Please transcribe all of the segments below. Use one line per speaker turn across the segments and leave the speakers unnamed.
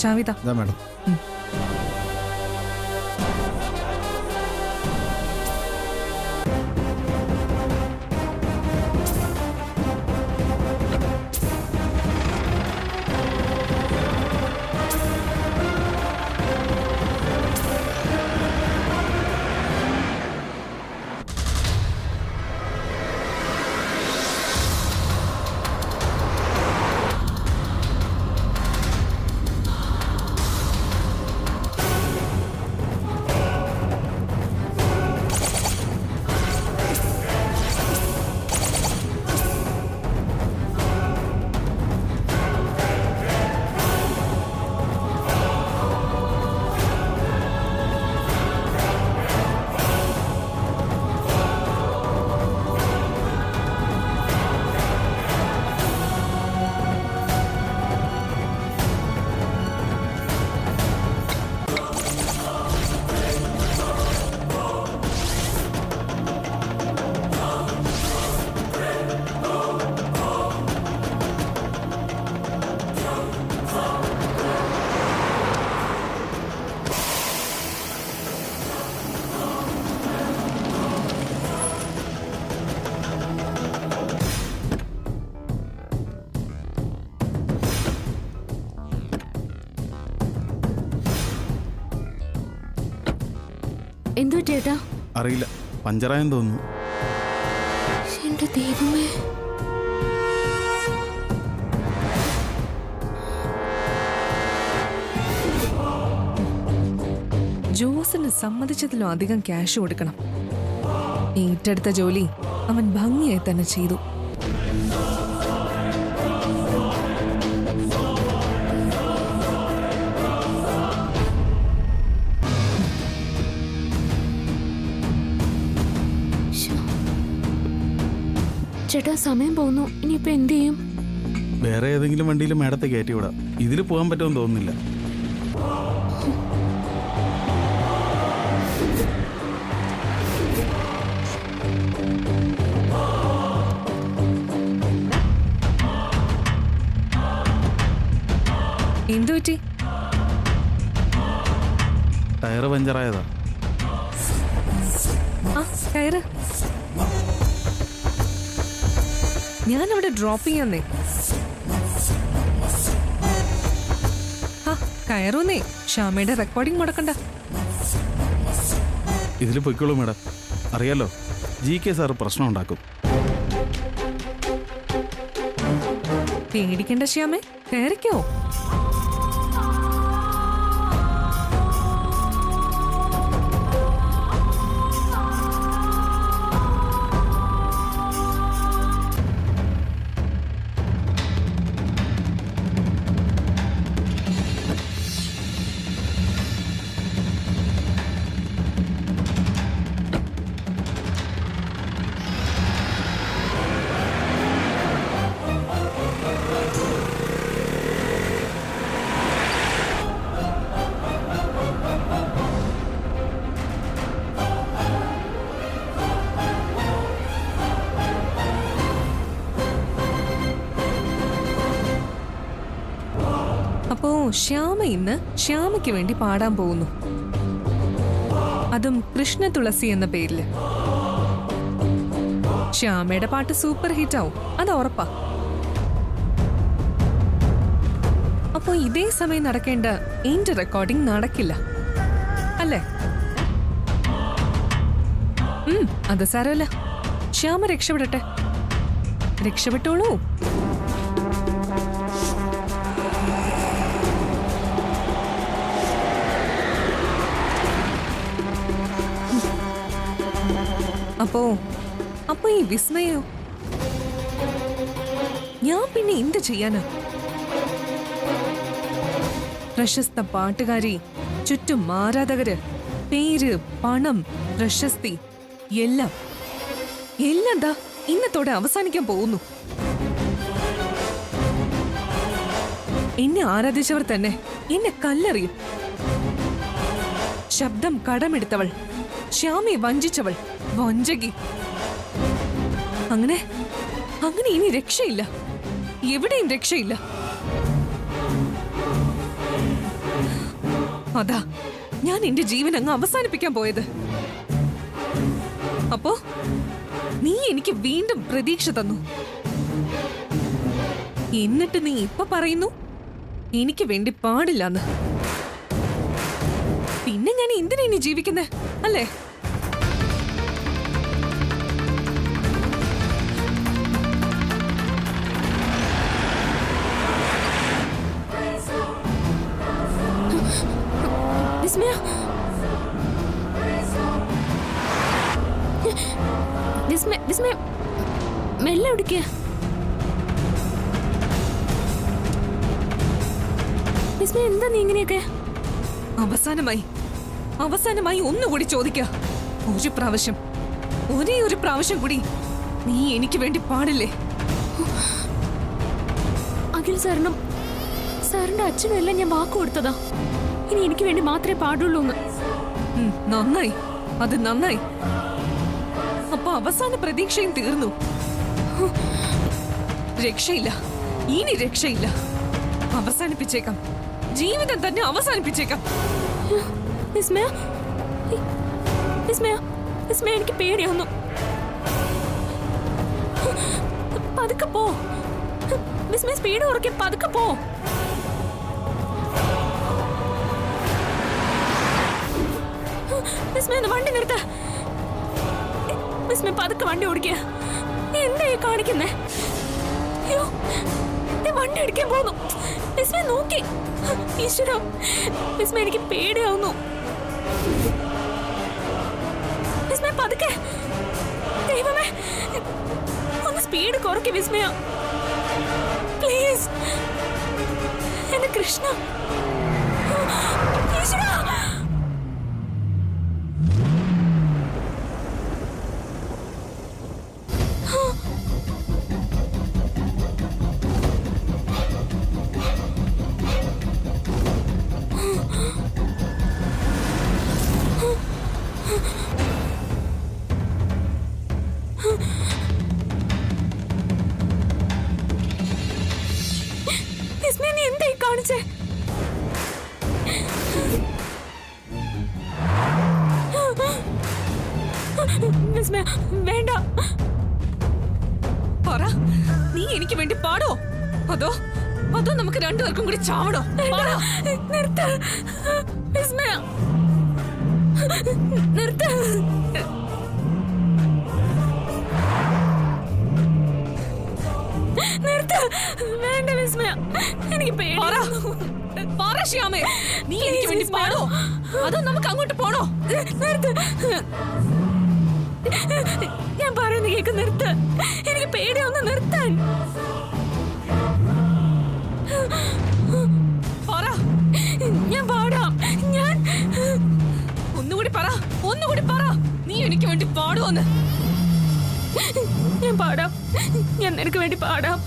ചാവിത.
Madam.
എന്തോ ചേട്ടാ?
അറിയില്ല, പഞ്ചറായെന്ന് തോന്നുന്നു.
എന്റെ ദൈവമേ.
ജോസിന് സമ്മതിച്ചതിലും അധികം ക്യാഷ് കൊടുക്കണം. ഏറ്റെടുത്ത ജോലി അവൻ ഭംഗിയായി തന്നെ ചെയ്തു.
ചേട്ടാ സമയം പോകുന്നു, ഇനിയിപ്പോ എന്ത് ചെയ്യും?
വേറെ ഏതെങ്കിലും വണ്ടിയിൽ മേഡത്തെ കയറ്റി വിടാം. ഇതിൽ പോകാൻ പറ്റുമെന്ന് തോന്നുന്നില്ല.
എന്തു പറ്റി?
ടയറ് പഞ്ചറായതാ.
ടയറ് ഞാനവിടെ ഡ്രോപ്പ് ചെയ്യാന്നേ. കയറൂന്നേ. ഷ്യാമയുടെ റെക്കോർഡിംഗ് മുടക്കണ്ട.
ഇതിൽ പൊയ്ക്കോളൂ മേഡം. അറിയാലോ, GK സാറ് പ്രശ്നം ഉണ്ടാക്കും.
പേടിക്കണ്ട ശ്യാമേ, കയറിക്കോ. അപ്പോ ശ്യാമ ഇന്ന് ശ്യാമയ്ക്ക് വേണ്ടി പാടാൻ പോകുന്നു. അതും കൃഷ്ണ തുളസി എന്ന പേരില്. ശ്യാമയുടെ പാട്ട് സൂപ്പർ ഹിറ്റ് ആവും, അത് ഉറപ്പാ. അപ്പോ ഇതേ സമയം നടക്കേണ്ട എന്റെ റെക്കോർഡിംഗ് നടക്കില്ല അല്ലേ? അത് സാരമല്ല, ശ്യാമ രക്ഷപ്പെടട്ടെ. രക്ഷപ്പെട്ടോളൂ. അപ്പോ ഈ വിസ്മയോ ഞാൻ പിന്നെ എന്ത് ചെയ്യാനാ? പ്രശസ്ത പാട്ടുകാരി, ചുറ്റും ആരാധകര്, പേര്, പണം, പ്രശസ്തി, എല്ലാം ദാ ഇന്നത്തോടെ അവസാനിക്കാൻ പോകുന്നു. എന്നെ ആരാധിച്ചവർ തന്നെ എന്നെ കല്ലെറിയും. ശബ്ദം കടമെടുത്തവൾ, ശ്യാമയെ വഞ്ചിച്ചവൾ, വഞ്ചകി. അങ്ങനെ ഇനി രക്ഷയില്ല, എവിടെയും രക്ഷയില്ല. അതാ ഞാൻ എന്റെ ജീവൻ അങ്ങ് അവസാനിപ്പിക്കാൻ പോയത്. അപ്പോ നീ എനിക്ക് വീണ്ടും പ്രതീക്ഷ തന്നു. എന്നിട്ട് നീ ഇപ്പൊ പറയുന്നു എനിക്ക് വേണ്ടി പാടില്ലെന്ന്. പിന്നെ ഞാൻ എന്തിനാ ഇനി ജീവിക്കുന്നേ അല്ലേ?
വിസ്മയ, വിസ്മയ, വിസ്മയ, മെല്ലെ ഒടിക്കുക. വിസ്മയ, എന്താ നീ ഇങ്ങനെയൊക്കെ?
അവസാനമായി ഒന്നുകൂടി ചോദിക്ക. ഒരേ ഒരു പ്രാവശ്യം കൂടി നീ എനിക്ക് വേണ്ടി പാടില്ലേ?
അഖിൽ സാറിന്റെ അച്ഛനും എല്ലാം ഞാൻ വാക്ക് കൊടുത്തതാ. ഇനി എനിക്ക് വേണ്ടി മാത്രമേ പാടുള്ളൂ എന്ന്.
നന്നായി, അത് നന്നായി. അപ്പൊ അവസാന പ്രതീക്ഷയും തീർന്നു. രക്ഷയില്ല, ഇനി രക്ഷയില്ല. അവസാനിപ്പിച്ചേക്കാം, ജീവിതം തന്നെ അവസാനിപ്പിച്ചേക്കാം.
വിസ്മയ, വിസ്മയ, വിസ്മയ, എനിക്ക് പേടിയാവുന്നു. പതുക്കെ പോ വിസ്മയ, സ്പീഡ് കുറയ്ക്ക്, പതുക്കെ പോ. വിസ്മയ, വണ്ടി നിർത്ത. വിസ്മയ, പതുക്കെ വണ്ടി ഓടിക്കുക. എന്താ ഈ കാണിക്കുന്നേ? അയ്യോ, വണ്ടി അടിക്കാൻ പോകുന്നു. വിസ്മയ, നോക്കി. ഈശ്വര, വിസ്മയ, എനിക്ക് പേടിയാവുന്നു. വിസ്മയ, പതുക്കെ. ദൈവമേ, ഒന്ന് സ്പീഡ് കുറയ്ക്ക് വിസ്മയ, പ്ലീസ്. എന്റെ കൃഷ്ണ, ഈശ്വര. വിസ്മയ, നീ എന്തായി കാണിച്ചേ? വിസ്മയ, വേണ്ട.
പറ, നീ എനിക്ക് വേണ്ടി പാടോ അതോ നമുക്ക് രണ്ടുപേർക്കും കൂടി ചാവടോ?
നിർത്ത വിസ്മയ, നിർത്ത. നിർത്ത, വേണ്ട വിസ്മയ, എനിക്ക് പേടിയാവുന്നു.
പറ ശ്യാമേ, നീ എനിക്ക് വേണ്ടി പാടോ അതോ നമുക്ക് അങ്ങോട്ട് പോണോ?
നിർത്ത്, ഞാൻ പറയുന്നത് കേക്ക്. നിർത്ത്, എനിക്ക് പേടിയാവുന്നു. നിർത്താൻ.
പറ,
ഞാൻ പാടാം.
ഒന്നുകൂടി പറ, നീ എനിക്ക് വേണ്ടി പാടുവോന്ന്.
ഞാൻ പാടാം, ഞാൻ നിനക്ക് വേണ്ടി പാടാം.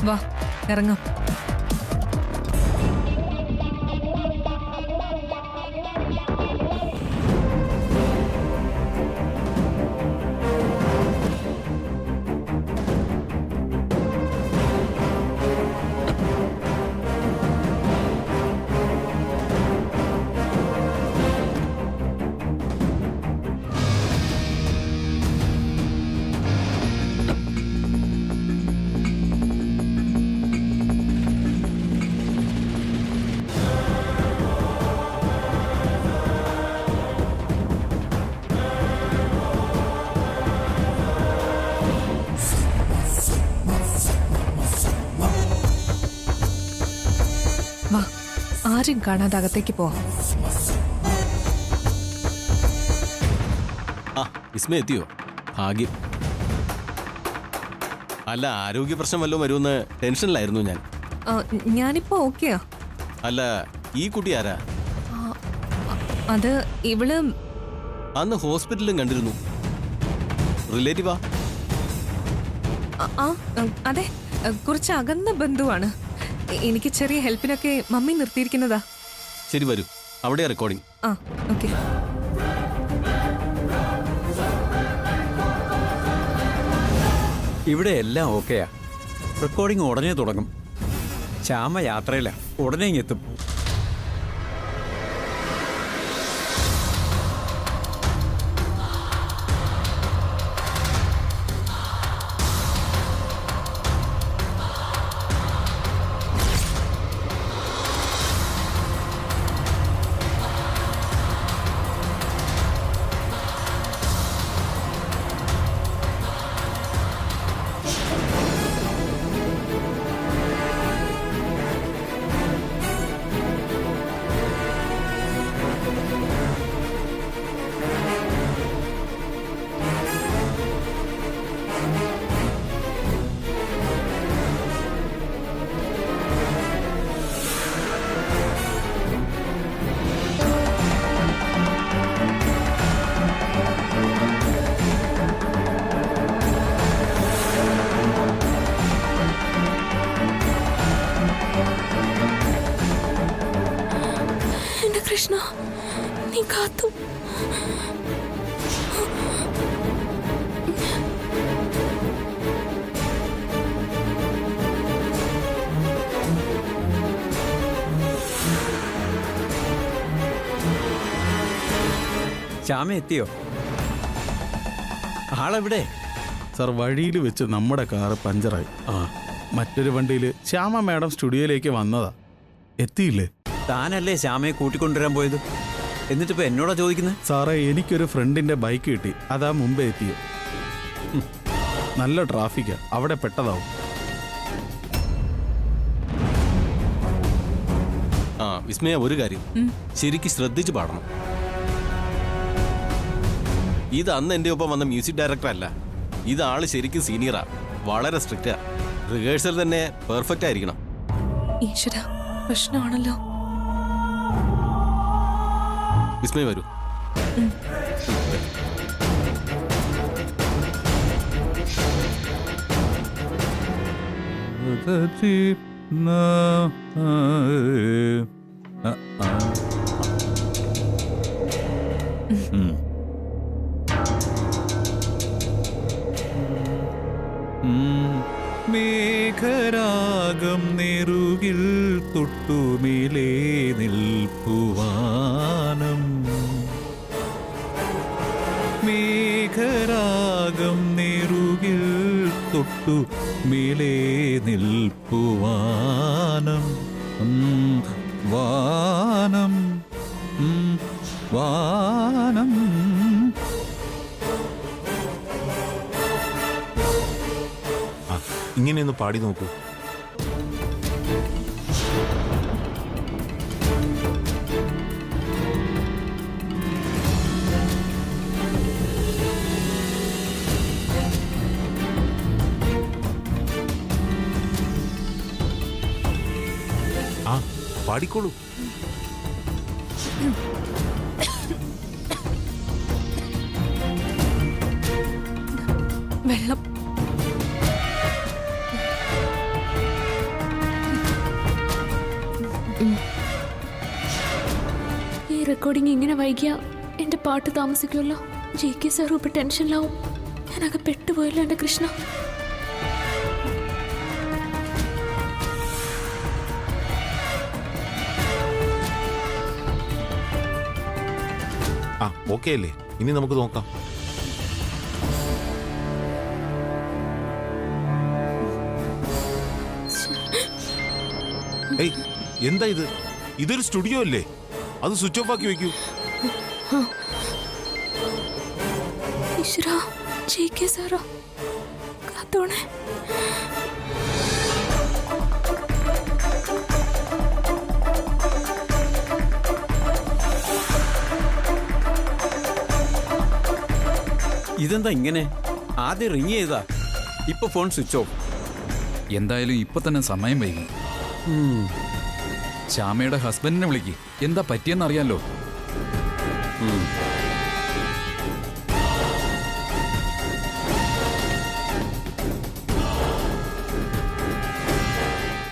വാ, ഇറങ്ങാം. വാ, ആരും കാണാതെ അകത്തേക്ക് പോവാം.
വിസ്മയ എത്തിയോ? ഭാഗ്യം. അല്ല, ആരോഗ്യ പ്രശ്നം വല്ലതും വരുമെന്ന് ടെൻഷനിലായിരുന്നു ഞാൻ.
ഞാനിപ്പോ ഓക്കെയാ.
അല്ല, ഈ കുട്ടി ആരാ?
അത് ഇവള്
അന്ന് ഹോസ്പിറ്റലിലും കണ്ടിരുന്നു. റിലേറ്റീവാ?
അതെ, കുറച്ച് അകന്ന ബന്ധുവാണ്. എനിക്ക് ചെറിയ ഹെൽപ്പിനൊക്കെ മമ്മി നിർത്തിയിരിക്കുന്നതാ.
ശരി, വരൂ. അവിടെ റെക്കോർഡിംഗ്.
ഓക്കെ.
ഇവിടെ എല്ലാം ഓക്കെയാ. റെക്കോർഡിംഗ് ഉടനെ തുടങ്ങും. ശ്യാമ യാത്രയില്ല, ഉടനെ ഇങ്ങെത്തും.
കൃഷ്ണ, നീ കാത്തു.
ശ്യാമ എത്തിയോ? ആളെവിടെ?
സാർ, വഴിയിൽ വെച്ച് നമ്മുടെ കാറ് പഞ്ചറായി. മറ്റൊരു വണ്ടിയിൽ ശ്യാമ മാഡം സ്റ്റുഡിയോയിലേക്ക് വന്നതാ. എത്തിയില്ലേ?
താനല്ലേ ശ്യാമയെ കൂട്ടിക്കൊണ്ടുവരാൻ പോയത്? എന്നിട്ടിപ്പോ എന്നോടാ ചോദിക്കുന്നത്?
സാറേ, എനിക്കൊരു ഫ്രണ്ടിന്റെ ബൈക്ക് കിട്ടി. അതാ മുമ്പേ എത്തിയത്. നല്ല ട്രാഫിക്കാ, അവിടെ പെട്ടതാവും.
വിസ്മയ, ഒരു കാര്യം ശരിക്കും ശ്രദ്ധിച്ച് പാടണം. ഇത് അന്ന് എൻ്റെ ഒപ്പം വന്ന മ്യൂസിക് ഡയറക്ടർ അല്ല. ഇത് ആള് ശരിക്കും സീനിയറാ, വളരെ സ്ട്രിക്റ്റാ. റിഹേഴ്സൽ തന്നെ പെർഫെക്റ്റ് ആയിരിക്കണം.
ഈശ്വര, പ്രശ്നമാണല്ലോ.
വിസ്മയ, വരൂ.
മേഘരാഗം നെറുകിൽ തൊട്ടുമേലേ നിൽപ്പുവാനം. മേഘരാഗം നെറുകിൽ തൊട്ടുമേലേ നിൽപ്പുവാനം. വാനം വാനം.
ഇങ്ങനെയൊന്ന് പാടി നോക്കൂ. പാടിക്കോളൂ.
വെള്ളം.
ഈ റെക്കോർഡിംഗ് ഇങ്ങനെ വൈകിയ എന്റെ പാട്ട് താമസിക്കുമല്ലോ. JK സാറും ഇപ്പൊ ടെൻഷനിലാവും. ഞാനൊക്കെ പെട്ടുപോയല്ലോ എന്റെ കൃഷ്ണ.
ഓക്കെ അല്ലേ? ഇനി നമുക്ക് നോക്കാം. എന്താ ഇത്? ഇതൊരു സ്റ്റുഡിയോ അല്ലേ? അത് സ്വിച്ച് ഓഫ് ആക്കി വെക്കൂ.
ഈശ്വരാ, JK സാറോ കാത്തോണേ.
ഇതെന്താ ഇങ്ങനെ? ആദ്യം റിങ് ചെയ്താ, ഇപ്പൊ ഫോൺ സ്വിച്ച് ഓഫ്.
എന്തായാലും ഇപ്പൊ തന്നെ സമയം വൈകി. ശ്യാമയുടെ ഹസ്ബൻഡിനെ വിളിക്ക്. എന്താ പറ്റിയെന്നറിയാലോ.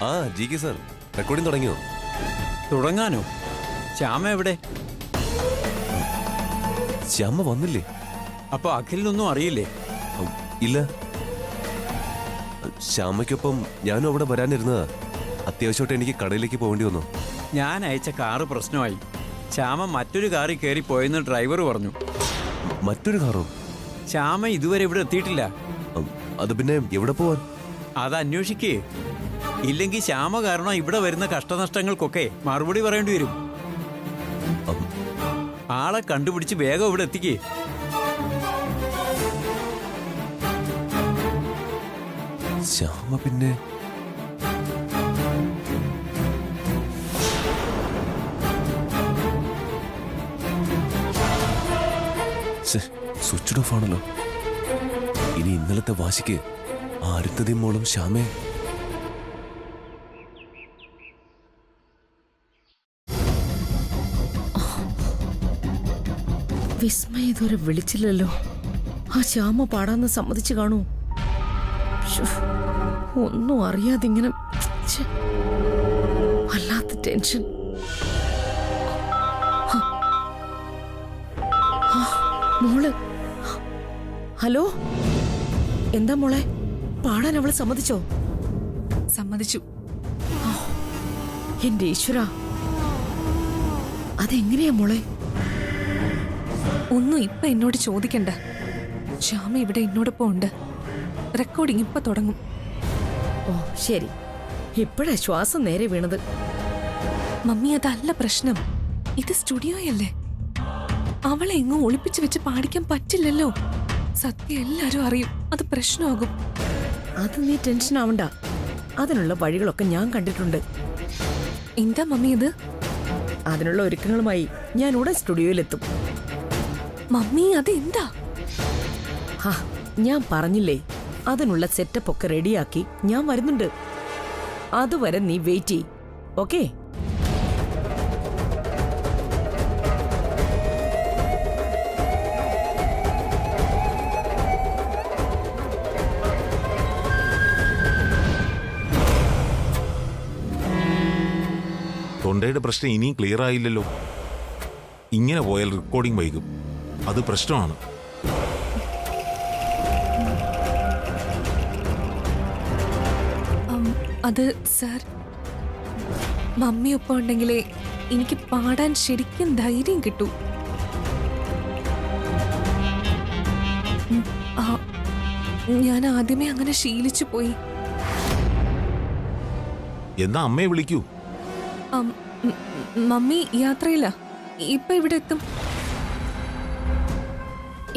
ആ ജി.കെ. സാർ, റെക്കോർഡിംഗ് തുടങ്ങിയോ?
തുടങ്ങാനോ? ശ്യാമ എവിടെ?
ശ്യാമ വന്നില്ലേ?
അപ്പൊ അഖിലിനൊന്നും അറിയില്ലേ?
ഇല്ല. ശ്യാമയ്ക്കൊപ്പം ഞാനും അവിടെ വരാനിരുന്നതാ. അത്യാവശ്യമായിട്ട് എനിക്ക് കടയിലേക്ക് പോകേണ്ടി വന്നു.
ഞാൻ അയച്ച കാറ് പ്രശ്നമായി. ശ്യാമ മറ്റൊരു കാറിൽ കയറി പോയെന്ന് ഡ്രൈവർ പറഞ്ഞു.
മറ്റൊരു കാറോ?
ശ്യാമ ഇതുവരെ ഇവിടെ എത്തിയിട്ടില്ല.
അത് പിന്നെ എവിടെ പോവാൻ?
അത് അന്വേഷിക്കേ. ഇല്ലെങ്കിൽ ശ്യാമ കാരണം ഇവിടെ വരുന്ന കഷ്ടനഷ്ടങ്ങൾക്കൊക്കെ മറുപടി പറയേണ്ടി വരും. ആളെ കണ്ടുപിടിച്ച് വേഗം ഇവിടെ എത്തിക്കേ.
ശ്യാമ പിന്നെ സ്വിച്ച് ഓഫ് ആണല്ലോ. ഇനി ഇന്നലത്തെ വാശിക്ക് ആരുത്തതയും മോളും ശ്യാമേ.
വിസ്മയ ഇതുവരെ വിളിച്ചില്ലല്ലോ. ആ ശ്യാമ പാടാന്ന് സമ്മതിച്ചു കാണൂ. ഒന്നും അറിയാതിങ്ങനെ വല്ലാത്ത ടെൻഷൻ. മോള്, ഹലോ, എന്താ മോളെ, പാടാൻ അവള് സമ്മതിച്ചോ?
സമ്മതിച്ചു.
എന്റെ ഈശ്വര, അതെങ്ങനെയാ മോളെ?
ഒന്നും ഇപ്പൊ എന്നോട് ചോദിക്കണ്ട. ശ്യാമ ഇവിടെ എന്നോടൊപ്പം ഉണ്ട്. റെക്കോർഡിംഗ് ഇപ്പൊ തുടങ്ങും.
ഓ ശരി, ഇപ്പോഴാ ശ്വാസം നേരെ വീണത്.
മമ്മി, അതല്ല പ്രശ്നം. ഇത് സ്റ്റുഡിയോയല്ലേ. അവളെ എങ്ങും ഒളിപ്പിച്ചു വെച്ച് പാടിക്കാൻ പറ്റില്ലല്ലോ. സത്യം എല്ലാരും അറിയും. അത് പ്രശ്നമാകും.
അത് നീ ടെൻഷൻ ആവണ്ട. അതിനുള്ള വഴികളൊക്കെ ഞാൻ കണ്ടിട്ടുണ്ട്.
എന്താ മമ്മി ഇത്?
അതിനുള്ള ഒരുക്കങ്ങളുമായി ഞാൻ ഉടൻ സ്റ്റുഡിയോയിലെത്തും.
മമ്മി, അതെന്താ?
ഞാൻ പറഞ്ഞില്ലേ, അതിനുള്ള സെറ്റപ്പ് ഒക്കെ റെഡിയാക്കി ഞാൻ വരുന്നുണ്ട്. അതുവരെ നീ വെയിറ്റ് ചെയ്. ഓക്കേ?
തൊണ്ടയുടെ പ്രശ്നം ഇനിയും ക്ലിയർ ആയില്ലല്ലോ. ഇങ്ങനെ പോയാൽ റെക്കോർഡിംഗ് വൈകും. അത് പ്രശ്നമാണ്.
അത് സാർ, മമ്മി ഒപ്പം ഉണ്ടെങ്കിലേ എനിക്ക് പാടാൻ ശരിക്കും ധൈര്യം കിട്ടൂ. ഞാൻ ആദ്യമേ അങ്ങനെ ശീലിച്ചു പോയി.
എന്നാ അമ്മയെ വിളിക്കൂ.
മമ്മി യാത്രയില്ല. ഇപ്പൊ ഇവിടെ എത്തും.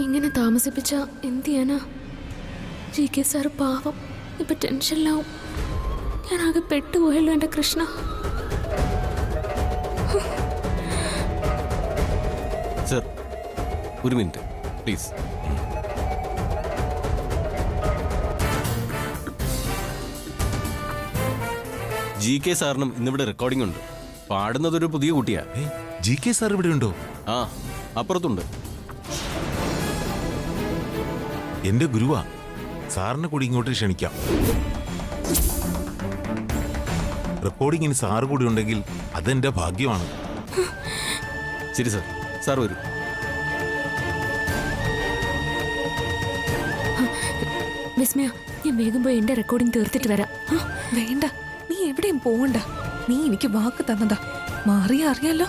ഇങ്ങനെ താമസിപ്പിച്ച എന്ത് ചെയ്യാനാ? ജി.കെ. സാർ പാവം, ഇപ്പൊ ടെൻഷനിലാവും. ഞാനാകെ പെട്ടുപോയല്ലോ എന്റെ കൃഷ്ണ.
സർ, ഒരു മിനിറ്റ് പ്ലീസ്. ജി.കെ. സാറിനും ഇന്നിവിടെ റെക്കോർഡിംഗ് ഉണ്ട്. പാടുന്നതൊരു പുതിയ കുട്ടിയാ.
ജി.കെ. സാർ ഇവിടെ ഉണ്ടോ?
ആ, അപ്പുറത്തുണ്ട്.
എന്റെ ഗുരുവാ, സാറിനെ കൂടി ഇങ്ങോട്ട് ക്ഷണിക്കാം. റെക്കോർഡിങ്ങിന് സാറ് കൂടി ഉണ്ടെങ്കിൽ അതെന്റെ ഭാഗ്യമാണ്.
ശരി സാർ, സാർ വരൂ.
വിസ്മയ, ഞാൻ വേഗം പോയി എന്റെ റെക്കോർഡിംഗ് തീർത്തിട്ട് വരാം.
വേണ്ട, നീ എവിടെയും പോവണ്ട. നീ എനിക്ക് വാക്ക് തന്നതാ. മാറിയ അറിയാലോ.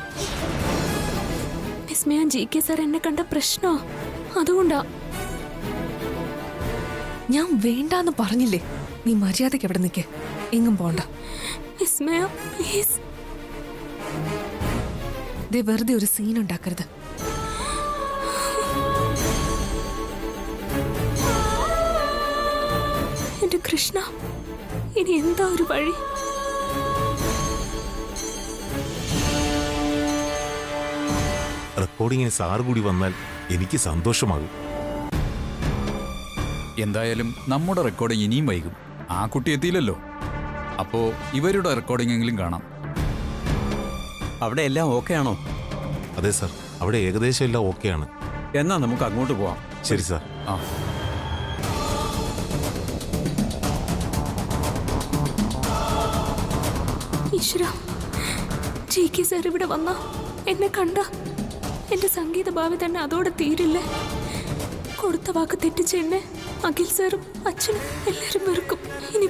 വിസ്മയ, ജി.കെ. സാർ എന്നെ കണ്ട പ്രശ്നോ, അതുകൊണ്ടാ.
ഞാൻ വേണ്ടാന്ന് പറഞ്ഞില്ലേ. നീ മര്യാദയ്ക്ക് എവിടെ നിൽക്കേ, എങ്ങും പോണ്ട.
വിസ്മയ പ്ലീസ്.
ദേ, വെറുതെ ഒരു സീൻ ഉണ്ടാക്കരുത്.
എന്റെ കൃഷ്ണ, ഇനി എന്താ ഒരു വഴി?
റെക്കോർഡിങ്ങിന് സാറ് കൂടി വന്നാൽ എനിക്ക് സന്തോഷമാകും.
എന്തായാലും നമ്മുടെ റെക്കോർഡിംഗ് ഇനിയും വൈകും. ആ കുട്ടി എത്തിയില്ലല്ലോ. അപ്പോ ഇവരുടെ റെക്കോർഡിംഗ് എങ്കിലും കാണാം.
അവിടെ എല്ലാം ഓക്കെ ആണോ?
അതെ സാർ, അവിടെ ഏകദേശം എല്ലാം ഓക്കെയാണ്.
എന്നാ നമുക്ക് അങ്ങോട്ട് പോവാം.
ശരി സാർ.
ആ
ഈശ്വര, ജി.കെ. സാർ ഇവിടെ വന്ന എന്നെ കണ്ട എന്റെ സംഗീത ഭാവി തന്നെ അതോടെ തീരില്ലേ. കൊടുത്ത വാക്ക് തെറ്റിച്ച എന്നെ അഖിൽ സാറും അച്ഛനും എല്ലാരും വെറുക്കും. ഇനി